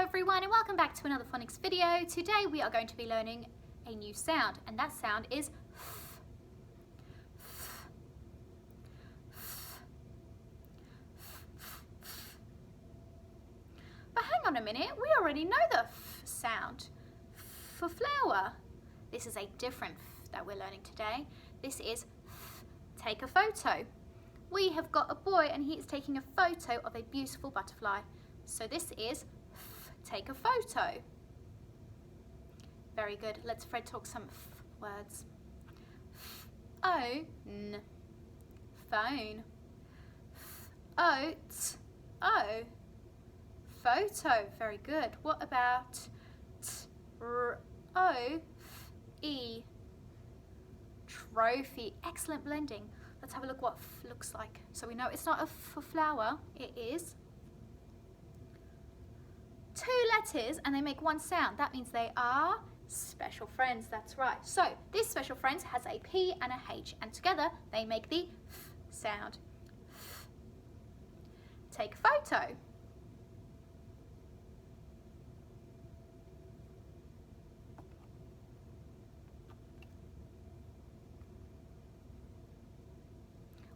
everyone, and welcome back to another phonics video. Today we are going to be learning a new sound, and that sound is f. But hang on a minute, we already know the f sound for flower. This is a different f that we're learning today. This is f, take a photo. We have got a boy and he is taking a photo of a beautiful butterfly. So this is f, take a photo. Very good. Let's Fred talk some f words. Phone. Phone. Oat. Oh. Photo. Very good. What about e? Trophy. Excellent blending. Let's have a look what f looks like. So we know it's not a f for flower. It is two letters and they make one sound. That means they are special friends. That's right. So this special friends has a P and a H, and together they make the f sound. F. Take a photo.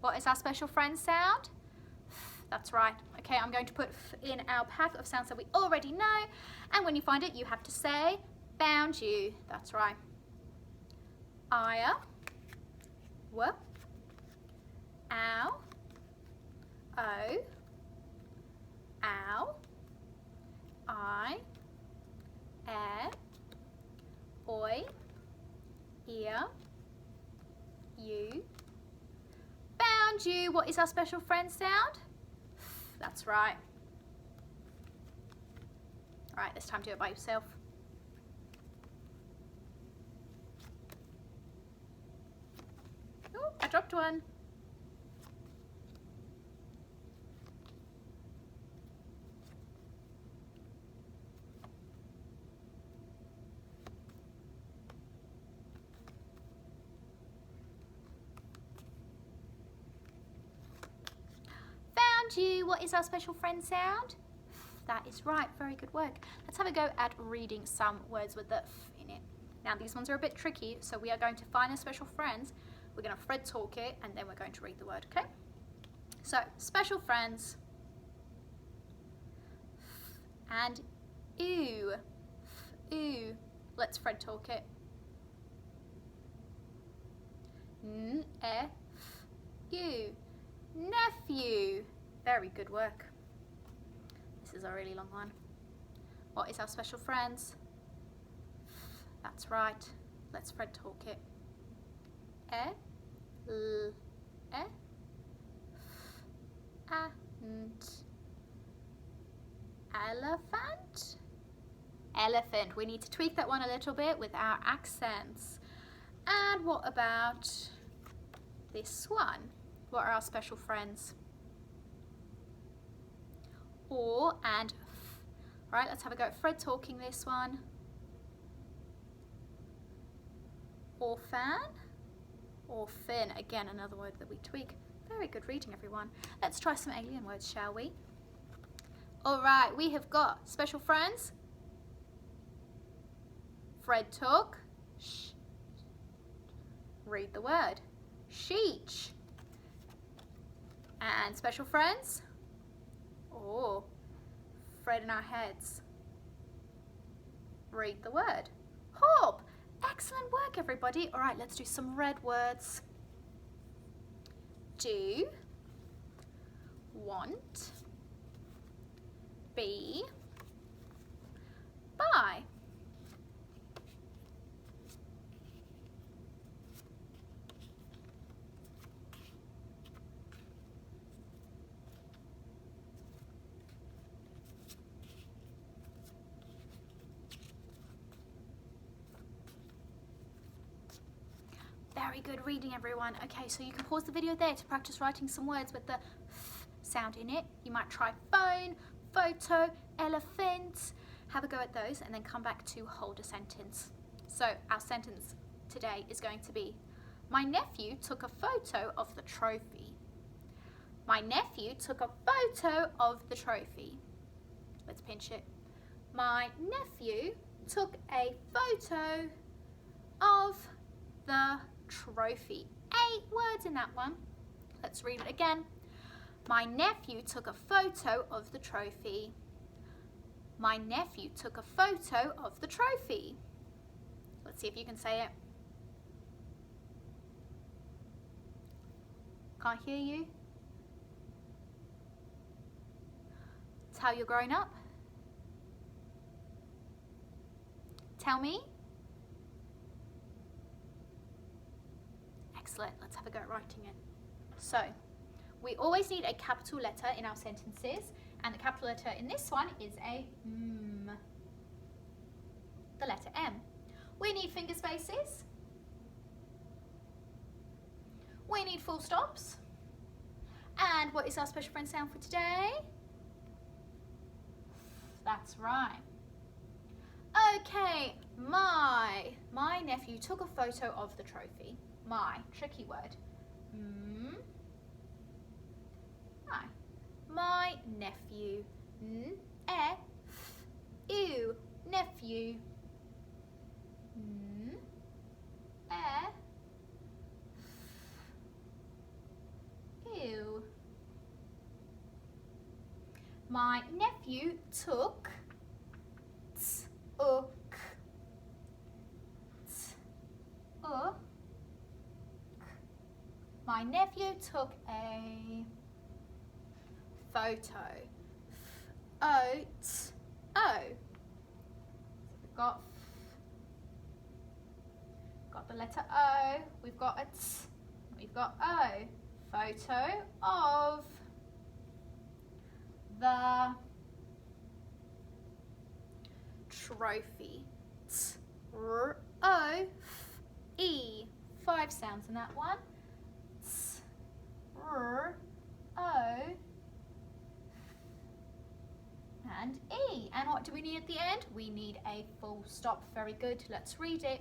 What is our special friend sound? F. That's right. Okay, I'm going to put f in our pack of sounds that we already know, and when you find it, you have to say, found you. That's right. Aya, w, ow, o, ow, I, oi, ear, you. Found you. What is our special friend sound? That's right. All right, this time do it by yourself. Oh, I dropped one. You. What is our special friend sound? That is right. Very good work. Let's have a go at reading some words with the f in it. Now these ones are a bit tricky, so we are going to find the special friends. We're going to Fred talk it, and then we're going to read the word, okay? So, special friends. And ew. Ew. Let's Fred talk it. You. Nephew. Very good work. This is a really long one. What is our special friends? That's right. Let's Fred talk it. Elephant? Elephant. We need to tweak that one a little bit with our accents. And what about this one? What are our special friends? Or and f. Right, let's have a go at Fred talking this one. Orphan, orphan, again another word that we tweak. Very good reading, everyone. Let's try some alien words, shall we? All right, we have got special friends. Fred talk. Shh. Read the word. Sheech. And special friends. Oh, Fred in our heads. Read the word. Hob. Excellent work, everybody. All right, let's do some red words. Do. Want. Be. Buy. Very good reading, everyone. Okay, so you can pause the video there to practice writing some words with the f sound in it. You might try phone, photo, elephant. Have a go at those and then come back to hold a sentence. So our sentence today is going to be, my nephew took a photo of the trophy. My nephew took a photo of the trophy. Let's pinch it. My nephew took a photo of the trophy. 8 words in that one. Let's read it again. My nephew took a photo of the trophy. My nephew took a photo of the trophy. Let's see if you can say it. Can't hear you. Tell you're grown up. Tell me. Excellent. Let's have a go at writing it. So, we always need a capital letter in our sentences, and the capital letter in this one is a M. The letter M. We need finger spaces. We need full stops. And what is our special friend sound for today? That's right. Okay, my nephew took a photo of the trophy. My, tricky word. My nephew. N-e-f-ew, nephew. N-e-f-ew. My nephew took My nephew took a photo. O. Got the letter O. We've got a T. We've got O. Photo of the trophy. T-r-o-f-e. 5 sounds in that one. T-r-o and E. And what do we need at the end? We need a full stop. Very good. Let's read it.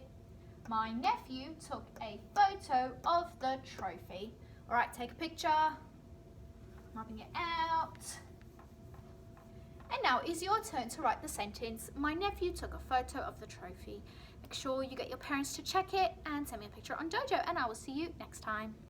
My nephew took a photo of the trophy. All right, take a picture. Rubbing it out. And now is your turn to write the sentence, my nephew took a photo of the trophy. Make sure you get your parents to check it and send me a picture on Dojo, and I will see you next time.